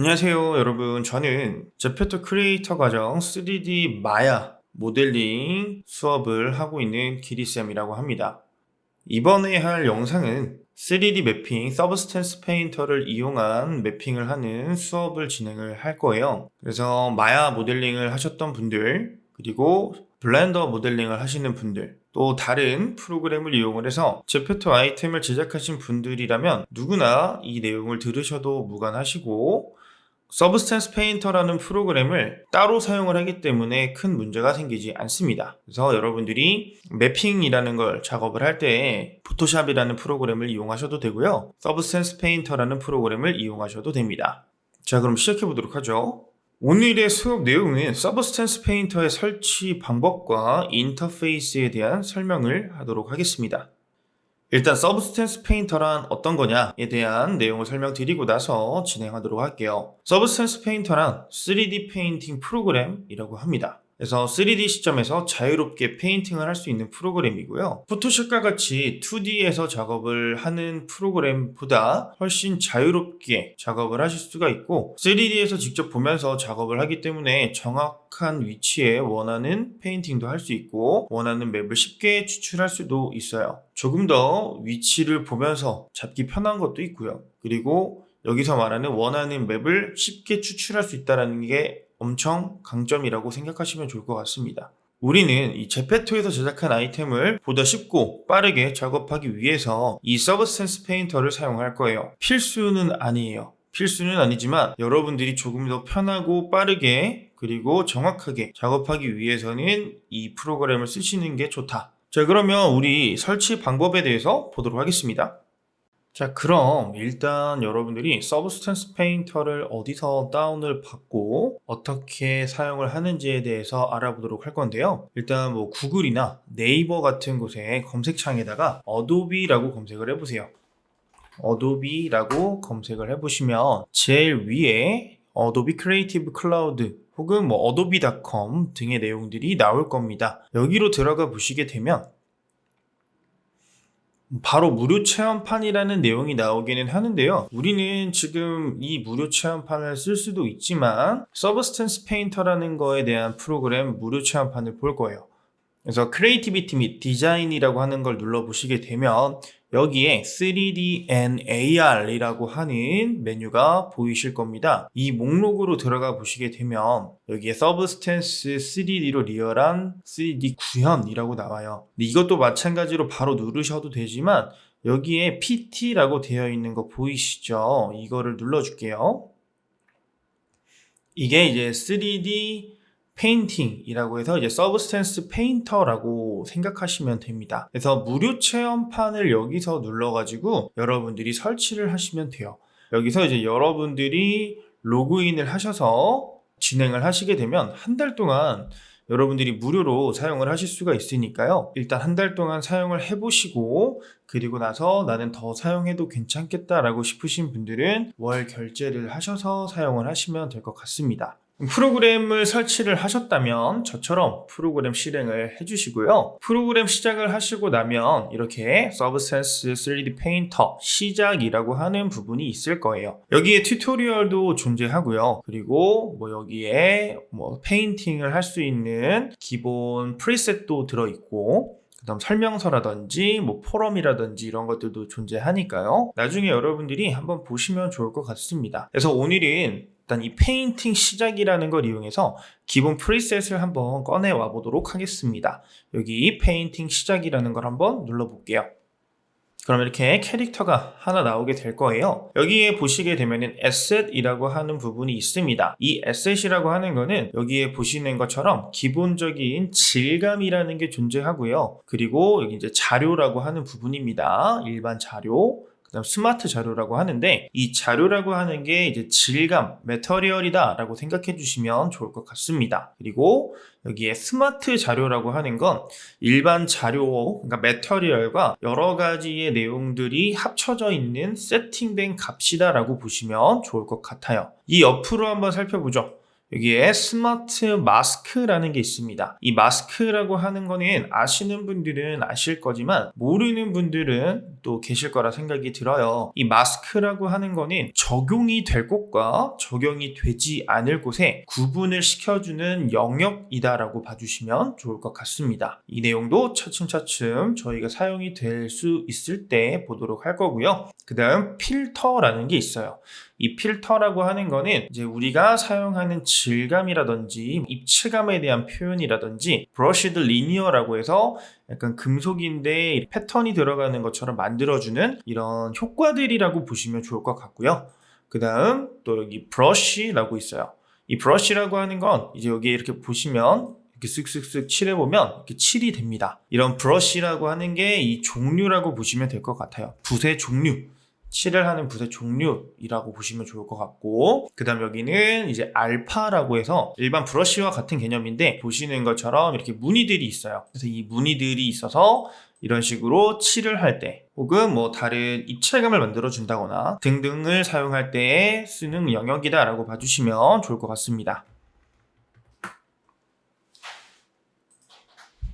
안녕하세요, 여러분. 저는 제페토 크리에이터 과정 3D 마야 모델링 수업을 하고 있는 기리쌤이라고 합니다. 이번에 할 영상은 3D 매핑 서브스텐스 페인터를 이용한 매핑을 하는 수업을 진행을 할 거예요. 그래서 마야 모델링을 하셨던 분들, 그리고 블렌더 모델링을 하시는 분들, 또 다른 프로그램을 이용을 해서 제페토 아이템을 제작하신 분들이라면 누구나 이 내용을 들으셔도 무관하시고, 서브스텐스 페인터라는 프로그램을 따로 사용을 하기 때문에 큰 문제가 생기지 않습니다. 그래서 여러분들이 매핑이라는 걸 작업을 할 때 포토샵이라는 프로그램을 이용하셔도 되고요. 서브스텐스 페인터라는 프로그램을 이용하셔도 됩니다. 자, 그럼 시작해 보도록 하죠. 오늘의 수업 내용은 서브스텐스 페인터의 설치 방법과 인터페이스에 대한 설명을 하도록 하겠습니다. 일단 서브스텐스 페인터란 어떤 거냐에 대한 내용을 설명드리고 나서 진행하도록 할게요. 서브스텐스 페인터란 3D 페인팅 프로그램이라고 합니다. 그래서 3D 시점에서 자유롭게 페인팅을 할 수 있는 프로그램이고요. 포토샵과 같이 2D에서 작업을 하는 프로그램보다 훨씬 자유롭게 작업을 하실 수가 있고, 3D에서 직접 보면서 작업을 하기 때문에 정확한 위치에 원하는 페인팅도 할 수 있고, 원하는 맵을 쉽게 추출할 수도 있어요. 조금 더 위치를 보면서 잡기 편한 것도 있고요. 그리고 여기서 말하는 원하는 맵을 쉽게 추출할 수 있다는 게 엄청 강점이라고 생각하시면 좋을 것 같습니다. 우리는 이 제페토에서 제작한 아이템을 보다 쉽고 빠르게 작업하기 위해서 이 서브스텐스 페인터를 사용할 거예요. 필수는 아니에요. 필수는 아니지만 여러분들이 조금 더 편하고 빠르게 그리고 정확하게 작업하기 위해서는 이 프로그램을 쓰시는 게 좋다. 자, 그러면 우리 설치 방법에 대해서 보도록 하겠습니다. 자, 그럼 일단 여러분들이 서브스텐스 페인터를 어디서 다운을 받고 어떻게 사용을 하는지에 대해서 알아보도록 할 건데요. 일단 뭐 구글이나 네이버 같은 곳에 검색창에다가 어도비라고 검색을 해보세요. 어도비라고 검색을 해보시면 제일 위에 어도비 크리에이티브 클라우드 혹은 뭐 어도비.com 등의 내용들이 나올 겁니다. 여기로 들어가 보시게 되면 바로 무료 체험판이라는 내용이 나오기는 하는데요. 우리는 지금 이 무료 체험판을 쓸 수도 있지만 서브스텐스 페인터라는 거에 대한 프로그램 무료 체험판을 볼 거예요. 그래서 크리에이티비티 및 디자인이라고 하는 걸 눌러보시게 되면 여기에 3D and AR이라고 하는 메뉴가 보이실 겁니다. 이 목록으로 들어가 보시게 되면 여기에 서브스텐스 3D로 리얼한 3D 구현이라고 나와요. 근데 이것도 마찬가지로 바로 누르셔도 되지만 여기에 PT라고 되어 있는 거 보이시죠? 이거를 눌러줄게요. 이게 이제 3D 페인팅이라고 해서 이제 서브스텐스 페인터라고 생각하시면 됩니다. 그래서 무료 체험판을 여기서 눌러가지고 여러분들이 설치를 하시면 돼요. 여기서 이제 여러분들이 로그인을 하셔서 진행을 하시게 되면 한 달 동안 여러분들이 무료로 사용을 하실 수가 있으니까요. 일단 한 달 동안 사용을 해보시고 그리고 나서 나는 더 사용해도 괜찮겠다라고 싶으신 분들은 월 결제를 하셔서 사용을 하시면 될 것 같습니다. 프로그램을 설치를 하셨다면 저처럼 프로그램 실행을 해주시고요. 프로그램 시작을 하시고 나면 이렇게 서브스텐스 3D 페인터 시작이라고 하는 부분이 있을 거예요. 여기에 튜토리얼도 존재하고요. 그리고 뭐 여기에 뭐 페인팅을 할 수 있는 기본 프리셋도 들어있고 그다음 설명서라든지 뭐 포럼이라든지 이런 것들도 존재하니까요. 나중에 여러분들이 한번 보시면 좋을 것 같습니다. 그래서 오늘은 일단 이 페인팅 시작이라는 걸 이용해서 기본 프리셋을 한번 꺼내 와 보도록 하겠습니다. 여기 페인팅 시작이라는 걸 한번 눌러볼게요. 그럼 이렇게 캐릭터가 하나 나오게 될 거예요. 여기에 보시게 되면은 에셋이라고 하는 부분이 있습니다. 이 에셋이라고 하는 거는 여기에 보시는 것처럼 기본적인 질감이라는 게 존재하고요. 그리고 여기 이제 자료라고 하는 부분입니다. 일반 자료. 그다음 스마트 자료라고 하는데 이 자료라고 하는 게 이제 질감, 매터리얼이다 라고 생각해 주시면 좋을 것 같습니다. 그리고 여기에 스마트 자료라고 하는 건 일반 자료, 그러니까 매터리얼과 여러 가지의 내용들이 합쳐져 있는 세팅된 값이다 라고 보시면 좋을 것 같아요. 이 옆으로 한번 살펴보죠. 여기에 스마트 마스크라는 게 있습니다. 이 마스크라고 하는 거는 아시는 분들은 아실 거지만 모르는 분들은 또 계실 거라 생각이 들어요. 이 마스크라고 하는 거는 적용이 될 곳과 적용이 되지 않을 곳에 구분을 시켜주는 영역이다라고 봐주시면 좋을 것 같습니다. 이 내용도 차츰차츰 저희가 사용이 될 수 있을 때 보도록 할 거고요. 그 다음 필터라는 게 있어요. 이 필터라고 하는 거는 이제 우리가 사용하는 질감이라든지 입체감에 대한 표현이라든지 브러쉬드 리니어라고 해서 약간 금속인데 패턴이 들어가는 것처럼 만들어주는 이런 효과들이라고 보시면 좋을 것 같고요. 그 다음 또 여기 브러쉬라고 있어요. 이 브러쉬라고 하는 건 이제 여기 이렇게 보시면 이렇게 쓱쓱쓱 칠해보면 이렇게 칠이 됩니다. 이런 브러쉬라고 하는 게 이 종류라고 보시면 될 것 같아요. 붓의 종류. 칠을 하는 붓의 종류이라고 보시면 좋을 것 같고, 그 다음 여기는 이제 알파라고 해서 일반 브러쉬와 같은 개념인데 보시는 것처럼 이렇게 무늬들이 있어요. 그래서 이 무늬들이 있어서 이런 식으로 칠을 할 때 혹은 뭐 다른 입체감을 만들어 준다거나 등등을 사용할 때 쓰는 영역이다 라고 봐주시면 좋을 것 같습니다.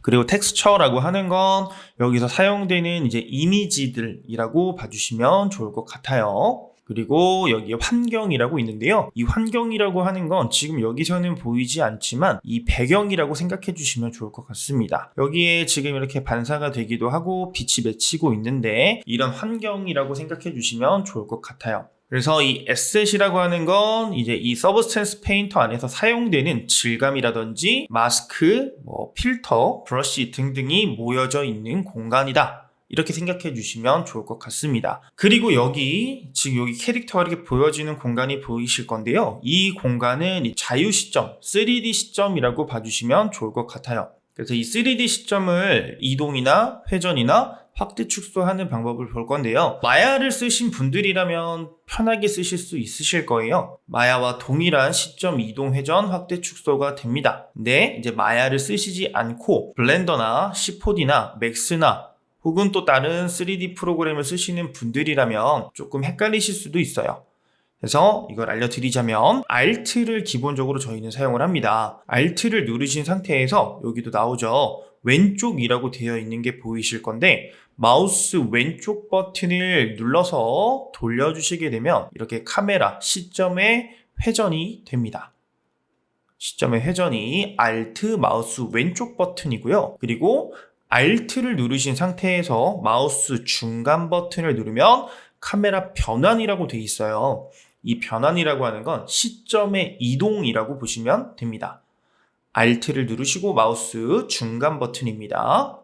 그리고 텍스처라고 하는 건 여기서 사용되는 이제 이미지들이라고 봐주시면 좋을 것 같아요. 그리고 여기에 환경이라고 있는데요. 이 환경이라고 하는 건 지금 여기서는 보이지 않지만 이 배경이라고 생각해 주시면 좋을 것 같습니다. 여기에 지금 이렇게 반사가 되기도 하고 빛이 맺히고 있는데 이런 환경이라고 생각해 주시면 좋을 것 같아요. 그래서 이 에셋이라고 하는 건 이제 이 서브스텐스 페인터 안에서 사용되는 질감이라든지 마스크, 필터, 브러쉬 등등이 모여져 있는 공간이다. 이렇게 생각해 주시면 좋을 것 같습니다. 그리고 지금 여기 캐릭터가 이렇게 보여지는 공간이 보이실 건데요. 이 공간은 자유 시점, 3D 시점이라고 봐주시면 좋을 것 같아요. 그래서 이 3D 시점을 이동이나 회전이나 확대 축소하는 방법을 볼 건데요. 마야를 쓰신 분들이라면 편하게 쓰실 수 있으실 거예요. 마야와 동일한 시점 이동 회전 확대 축소가 됩니다. 근데 이제 마야를 쓰시지 않고 블렌더나 C4D나 맥스나 혹은 또 다른 3D 프로그램을 쓰시는 분들이라면 조금 헷갈리실 수도 있어요. 그래서 이걸 알려드리자면 Alt를 기본적으로 저희는 사용을 합니다. Alt를 누르신 상태에서 여기도 나오죠. 왼쪽이라고 되어 있는 게 보이실 건데 마우스 왼쪽 버튼을 눌러서 돌려주시게 되면 이렇게 카메라 시점의 회전이 됩니다. 시점의 회전이 Alt 마우스 왼쪽 버튼이고요. 그리고 Alt를 누르신 상태에서 마우스 중간 버튼을 누르면 카메라 변환이라고 되어 있어요. 이 변환이라고 하는 건 시점의 이동이라고 보시면 됩니다. Alt를 누르시고 마우스 중간 버튼입니다.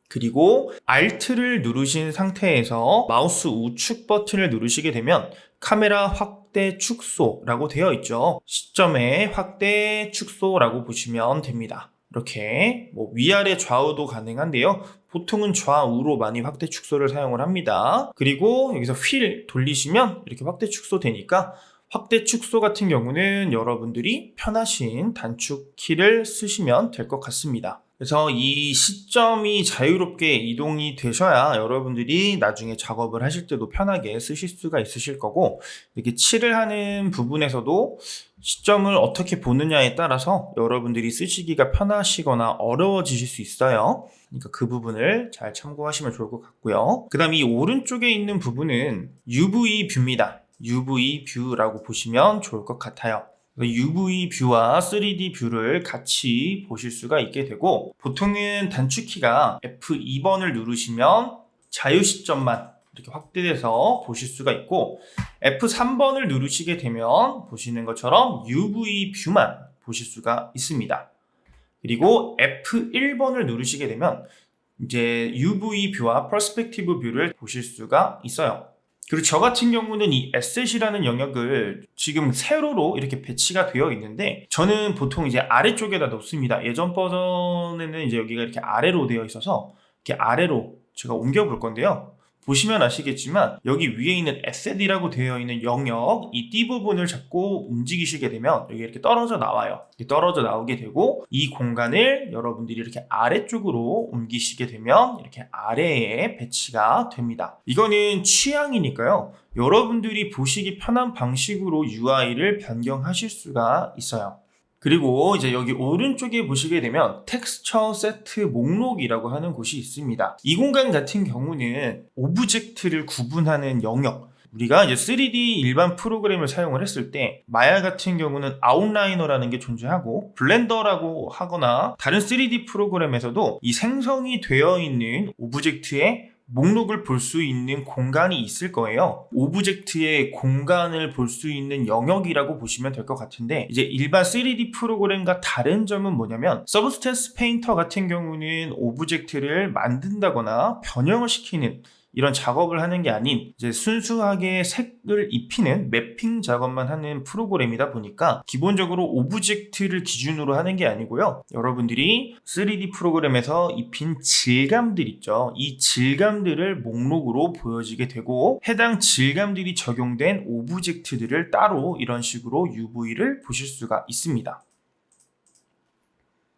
그리고 Alt를 누르신 상태에서 마우스 우측 버튼을 누르시게 되면 카메라 확대 축소라고 되어 있죠. 시점의 확대 축소라고 보시면 됩니다. 이렇게 위아래 좌우도 가능한데요. 보통은 좌우로 많이 확대 축소를 사용을 합니다. 그리고 여기서 휠 돌리시면 이렇게 확대 축소 되니까 확대 축소 같은 경우는 여러분들이 편하신 단축 키를 쓰시면 될 것 같습니다. 그래서 이 시점이 자유롭게 이동이 되셔야 여러분들이 나중에 작업을 하실 때도 편하게 쓰실 수가 있으실 거고, 이렇게 칠을 하는 부분에서도 시점을 어떻게 보느냐에 따라서 여러분들이 쓰시기가 편하시거나 어려워지실 수 있어요. 그러니까 그 부분을 잘 참고하시면 좋을 것 같고요. 그 다음 이 오른쪽에 있는 부분은 UV 뷰입니다. UV 뷰라고 보시면 좋을 것 같아요. UV 뷰와 3D 뷰를 같이 보실 수가 있게 되고, 보통은 단축키가 F2번을 누르시면 자유 시점만 이렇게 확대돼서 보실 수가 있고, F3번을 누르시게 되면 보시는 것처럼 UV 뷰만 보실 수가 있습니다. 그리고 F1번을 누르시게 되면 이제 UV 뷰와 퍼스펙티브 뷰를 보실 수가 있어요. 그리고 저 같은 경우는 이 에셋이라는 영역을 지금 세로로 이렇게 배치가 되어 있는데, 저는 보통 이제 아래쪽에다 놓습니다. 예전 버전에는 이제 여기가 이렇게 아래로 되어 있어서 이렇게 아래로 제가 옮겨 볼 건데요. 보시면 아시겠지만 여기 위에 있는 Asset이라고 되어 있는 영역, 이 D 부분을 잡고 움직이시게 되면 여기 이렇게 떨어져 나와요. 이렇게 떨어져 나오게 되고 이 공간을 여러분들이 이렇게 아래쪽으로 옮기시게 되면 이렇게 아래에 배치가 됩니다. 이거는 취향이니까요. 여러분들이 보시기 편한 방식으로 UI를 변경하실 수가 있어요. 그리고 이제 여기 오른쪽에 보시게 되면 텍스처 세트 목록이라고 하는 곳이 있습니다. 이 공간 같은 경우는 오브젝트를 구분하는 영역, 우리가 이제 3D 일반 프로그램을 사용을 했을 때 마야 같은 경우는 아웃라이너라는 게 존재하고 블렌더라고 하거나 다른 3D 프로그램에서도 이 생성이 되어 있는 오브젝트의 목록을 볼 수 있는 공간이 있을 거예요. 오브젝트의 공간을 볼 수 있는 영역이라고 보시면 될 것 같은데, 이제 일반 3D 프로그램과 다른 점은 뭐냐면 서브스텐스 페인터 같은 경우는 오브젝트를 만든다거나 변형을 시키는 이런 작업을 하는 게 아닌 이제 순수하게 색을 입히는 매핑 작업만 하는 프로그램이다 보니까 기본적으로 오브젝트를 기준으로 하는 게 아니고요. 여러분들이 3D 프로그램에서 입힌 질감들 있죠. 이 질감들을 목록으로 보여지게 되고 해당 질감들이 적용된 오브젝트들을 따로 이런 식으로 UV를 보실 수가 있습니다.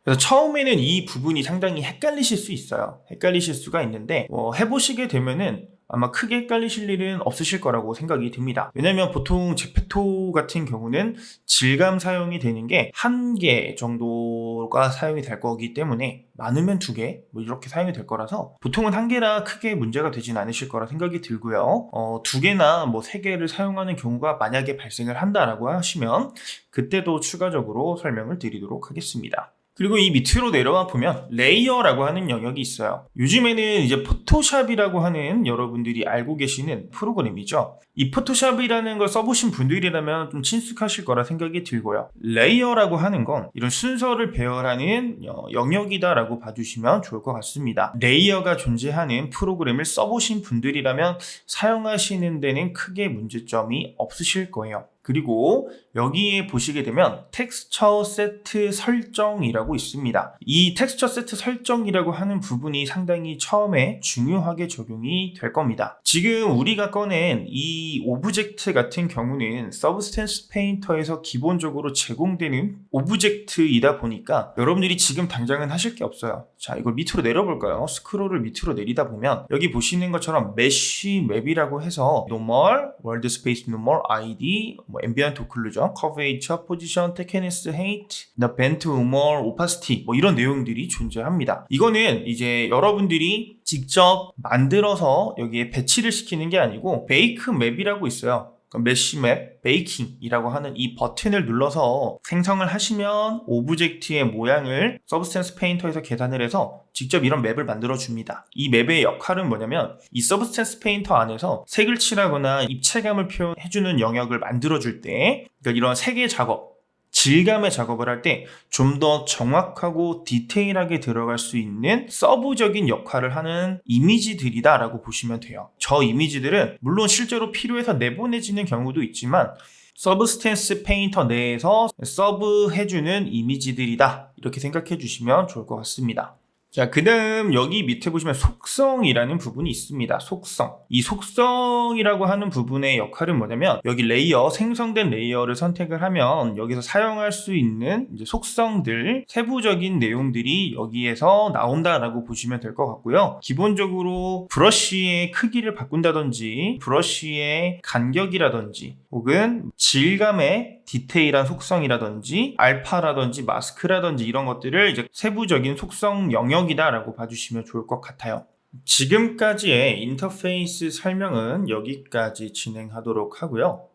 그래서 처음에는 이 부분이 상당히 헷갈리실 수 있어요. 헷갈리실 수가 있는데 해보시게 되면은 아마 크게 헷갈리실 일은 없으실 거라고 생각이 듭니다. 왜냐면 보통 제페토 같은 경우는 질감 사용이 되는 게 1개 정도가 사용이 될 거기 때문에 많으면 2개 뭐 이렇게 사용이 될 거라서 보통은 1개라 크게 문제가 되진 않으실 거라 생각이 들고요. 2개나 뭐 3개를 사용하는 경우가 만약에 발생을 한다라고 하시면 그때도 추가적으로 설명을 드리도록 하겠습니다. 그리고 이 밑으로 내려와 보면 레이어라고 하는 영역이 있어요. 요즘에는 이제 포토샵이라고 하는 여러분들이 알고 계시는 프로그램이죠. 이 포토샵이라는 걸 써보신 분들이라면 좀 친숙하실 거라 생각이 들고요. 레이어라고 하는 건 이런 순서를 배열하는 영역이다라고 봐주시면 좋을 것 같습니다. 레이어가 존재하는 프로그램을 써보신 분들이라면 사용하시는 데는 크게 문제점이 없으실 거예요. 그리고 여기에 보시게 되면 텍스처 세트 설정이라고 있습니다. 이 텍스처 세트 설정이라고 하는 부분이 상당히 처음에 중요하게 적용이 될 겁니다. 지금 우리가 꺼낸 이 오브젝트 같은 경우는 서브스텐스 페인터에서 기본적으로 제공되는 오브젝트이다 보니까 여러분들이 지금 당장은 하실 게 없어요. 자, 이걸 밑으로 내려볼까요? 스크롤을 밑으로 내리다 보면 여기 보시는 것처럼 메쉬 맵이라고 해서 노멀, 월드 스페이스 노멀, 아이디, 앰비언트 오클루전, 커베이처, 포지션, 테크니스, 헤이트, 벤트, 우멀, 오파시티 뭐 이런 내용들이 존재합니다. 이거는 이제 여러분들이 직접 만들어서 여기에 배치를 시키는 게 아니고 베이크 맵이라고 있어요. 메쉬맵, 베이킹이라고 하는 이 버튼을 눌러서 생성을 하시면 오브젝트의 모양을 서브스텐스 페인터에서 계산을 해서 직접 이런 맵을 만들어 줍니다. 이 맵의 역할은 뭐냐면 이 서브스텐스 페인터 안에서 색을 칠하거나 입체감을 표현해주는 영역을 만들어 줄 때 그러니까 이런 색의 작업, 질감의 작업을 할 때 좀 더 정확하고 디테일하게 들어갈 수 있는 서브적인 역할을 하는 이미지들이다 라고 보시면 돼요. 저 이미지들은 물론 실제로 필요해서 내보내지는 경우도 있지만 서브스텐스 페인터 내에서 서브해주는 이미지들이다 이렇게 생각해 주시면 좋을 것 같습니다. 자, 그 다음 여기 밑에 보시면 속성이라는 부분이 있습니다. 속성. 이 속성이라고 하는 부분의 역할은 뭐냐면 여기 레이어, 생성된 레이어를 선택을 하면 여기서 사용할 수 있는 이제 속성들, 세부적인 내용들이 여기에서 나온다라고 보시면 될 것 같고요. 기본적으로 브러쉬의 크기를 바꾼다든지 브러쉬의 간격이라든지 혹은 질감의 디테일한 속성이라든지 알파라든지 마스크라든지 이런 것들을 이제 세부적인 속성 영역이다라고 봐주시면 좋을 것 같아요. 지금까지의 인터페이스 설명은 여기까지 진행하도록 하고요.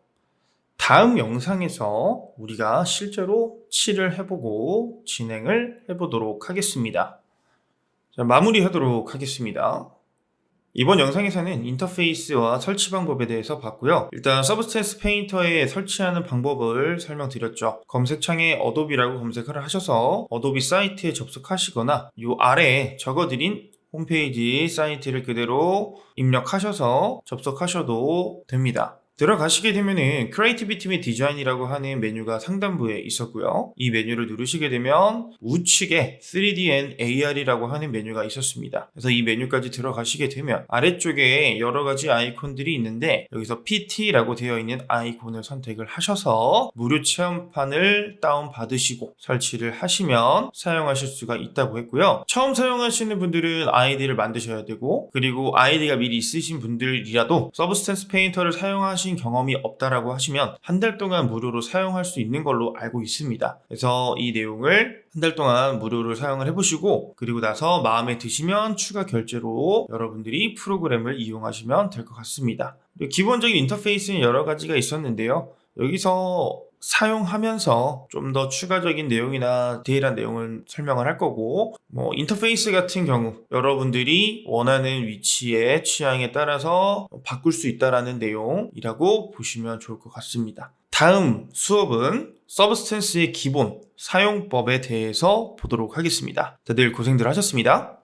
다음 영상에서 우리가 실제로 칠을 해보고 진행을 해보도록 하겠습니다. 자, 마무리하도록 하겠습니다. 이번 영상에서는 인터페이스와 설치 방법에 대해서 봤고요. 일단 서브스텐스 페인터에 설치하는 방법을 설명드렸죠. 검색창에 어도비라고 검색을 하셔서 어도비 사이트에 접속하시거나 이 아래에 적어드린 홈페이지 사이트를 그대로 입력하셔서 접속하셔도 됩니다. 들어가시게 되면은 크리에이티비티 및 디자인이라고 하는 메뉴가 상단부에 있었고요. 이 메뉴를 누르시게 되면 우측에 3D and AR이라고 하는 메뉴가 있었습니다. 그래서 이 메뉴까지 들어가시게 되면 아래쪽에 여러 가지 아이콘들이 있는데 여기서 PT라고 되어 있는 아이콘을 선택을 하셔서 무료 체험판을 다운받으시고 설치를 하시면 사용하실 수가 있다고 했고요. 처음 사용하시는 분들은 아이디를 만드셔야 되고, 그리고 아이디가 미리 있으신 분들이라도 서브스턴스 페인터를 사용하신 경험이 없다라고 하시면 한 달 동안 무료로 사용할 수 있는 걸로 알고 있습니다. 그래서 이 내용을 한 달 동안 무료로 사용을 해보시고, 그리고 나서 마음에 드시면 추가 결제로 여러분들이 프로그램을 이용하시면 될 것 같습니다. 기본적인 인터페이스는 여러 가지가 있었는데요. 여기서 사용하면서 좀 더 추가적인 내용이나 디테일한 내용을 설명을 할 거고, 인터페이스 같은 경우 여러분들이 원하는 위치에 취향에 따라서 바꿀 수 있다라는 내용이라고 보시면 좋을 것 같습니다. 다음 수업은 서브스턴스의 기본 사용법에 대해서 보도록 하겠습니다. 다들 고생들 하셨습니다.